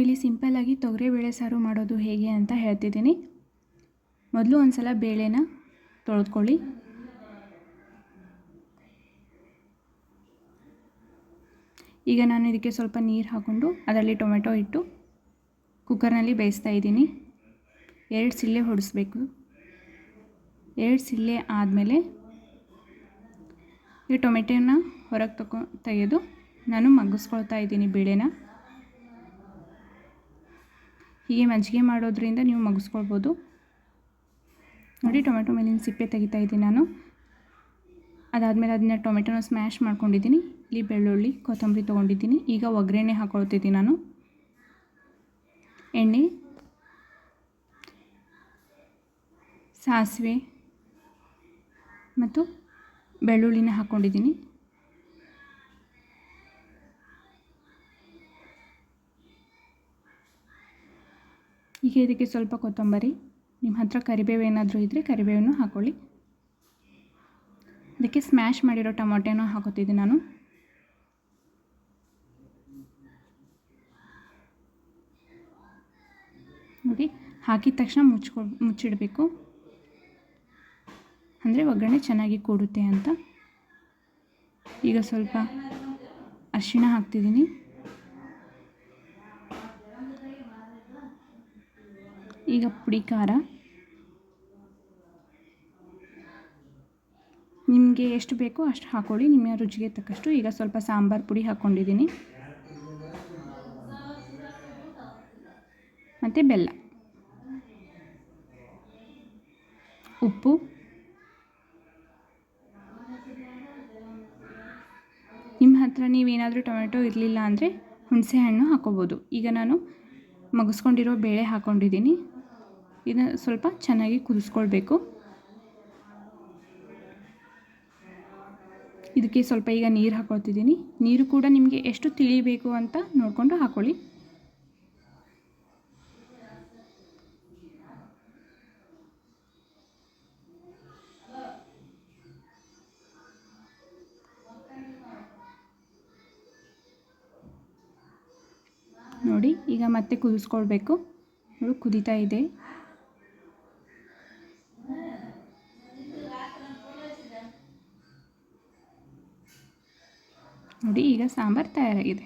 ಇಲ್ಲಿ ಸಿಂಪಲ್ಲಾಗಿ ತೊಗರಿಬೇಳೆ ಸಾರು ಮಾಡೋದು ಹೇಗೆ ಅಂತ ಹೇಳ್ತಿದ್ದೀನಿ. ಮೊದಲು ಒಂದು ಸಲ ಬೇಳೆನ ತೊಳೆದುಕೊಳ್ಳಿ. ಈಗ ನಾನು ಇದಕ್ಕೆ ಸ್ವಲ್ಪ ನೀರು ಹಾಕ್ಕೊಂಡು ಅದರಲ್ಲಿ ಟೊಮೆಟೊ ಇಟ್ಟು ಕುಕ್ಕರ್ನಲ್ಲಿ ಬೇಯಿಸ್ತಾ ಇದ್ದೀನಿ. 2 ಸಿಳ್ಳೆ ಹೊಡಿಸ್ಬೇಕು. 2 ಸಿಳ್ಳೆ ಆದಮೇಲೆ ಈ ಟೊಮೆಟೊನ ಹೊರಗೆ ತೆಗೆದು ನಾನು ಮಗ್ಗಿಸ್ಕೊಳ್ತಾ ಇದ್ದೀನಿ ಬೇಳೆನ. ಹೀಗೆ ಮಜ್ಜಿಗೆ ಮಾಡೋದ್ರಿಂದ ನೀವು ಮಗ್ಗಿಸ್ಕೊಳ್ಬೋದು. ನೋಡಿ, ಟೊಮೆಟೊ ಮೇಲಿನ ಸಿಪ್ಪೆ ತೆಗಿತಾ ಇದ್ದೀನಿ ನಾನು. ಅದಾದಮೇಲೆ ಅದನ್ನ ಟೊಮೆಟೊನ ಸ್ಮ್ಯಾಶ್ ಮಾಡ್ಕೊಂಡಿದ್ದೀನಿ. ಇಲ್ಲಿ ಬೆಳ್ಳುಳ್ಳಿ, ಕೊತ್ತಂಬರಿ ತೊಗೊಂಡಿದ್ದೀನಿ. ಈಗ ಒಗ್ಗರಣೆ ಹಾಕ್ಕೊಳ್ತಿದ್ದೀನಿ ನಾನು. ಎಣ್ಣೆ, ಸಾಸಿವೆ ಮತ್ತು ಬೆಳ್ಳುಳ್ಳಿನ ಹಾಕ್ಕೊಂಡಿದ್ದೀನಿ. ಈಗ ಇದಕ್ಕೆ ಸ್ವಲ್ಪ ಕೊತ್ತಂಬರಿ, ನಿಮ್ಮ ಹತ್ರ ಕರಿಬೇವು ಏನಾದರೂ ಇದ್ದರೆ ಕರಿಬೇವನ್ನು ಹಾಕ್ಕೊಳ್ಳಿ. ಅದಕ್ಕೆ ಸ್ಮ್ಯಾಶ್ ಮಾಡಿರೋ ಟೊಮೆಟೊನ ಹಾಕೋತಿದ್ದೀನಿ ನಾನು. ನೋಡಿ, ಹಾಕಿದ ತಕ್ಷಣ ಮುಚ್ಚಿಡಬೇಕು, ಅಂದರೆ ಒಗ್ಗರಣೆ ಚೆನ್ನಾಗಿ ಕೂಡುತ್ತೆ ಅಂತ. ಈಗ ಸ್ವಲ್ಪ ಅರಿಶಿಣ ಹಾಕ್ತಿದ್ದೀನಿ. ಈಗ ಪುಡಿ ಖಾರ, ನಿಮಗೆ ಎಷ್ಟು ಬೇಕೋ ಅಷ್ಟು ಹಾಕ್ಕೊಳ್ಳಿ, ನಿಮ್ಮ ರುಚಿಗೆ ತಕ್ಕಷ್ಟು. ಈಗ ಸ್ವಲ್ಪ ಸಾಂಬಾರು ಪುಡಿ ಹಾಕ್ಕೊಂಡಿದ್ದೀನಿ ಮತ್ತು ಬೆಲ್ಲ, ಉಪ್ಪು, ನಿಮ್ಮ ಹತ್ರ ನೀವೇನಾದರೂ ಟೊಮೆಟೊ ಇರಲಿಲ್ಲ ಅಂದರೆ ಹುಣಸೆ ಹಣ್ಣು ಹಾಕ್ಕೋಬೋದು. ಈಗ ನಾನು ಮಗ್ಗಿಸ್ಕೊಂಡಿರೋ ಬೇಳೆ ಹಾಕ್ಕೊಂಡಿದ್ದೀನಿ. ಇದನ್ನು ಸ್ವಲ್ಪ ಚೆನ್ನಾಗಿ ಕುದಿಸ್ಕೊಳ್ಬೇಕು. ಇದಕ್ಕೆ ಸ್ವಲ್ಪ ಈಗ ನೀರು ಹಾಕ್ಕೊಳ್ತಿದ್ದೀನಿ. ನೀರು ಕೂಡ ನಿಮಗೆ ಎಷ್ಟು ತಿಳಿಬೇಕು ಅಂತ ನೋಡಿಕೊಂಡು ಹಾಕ್ಕೊಳ್ಳಿ. ನೋಡಿ, ಈಗ ಮತ್ತೆ ಕುದಿಸ್ಕೊಳ್ಬೇಕು. ನೋಡಿ, ಕುದೀತಾ ಇದೆ. ನೋಡಿ, ಈಗ ಸಾಂಬಾರು ತಯಾರಾಗಿದೆ.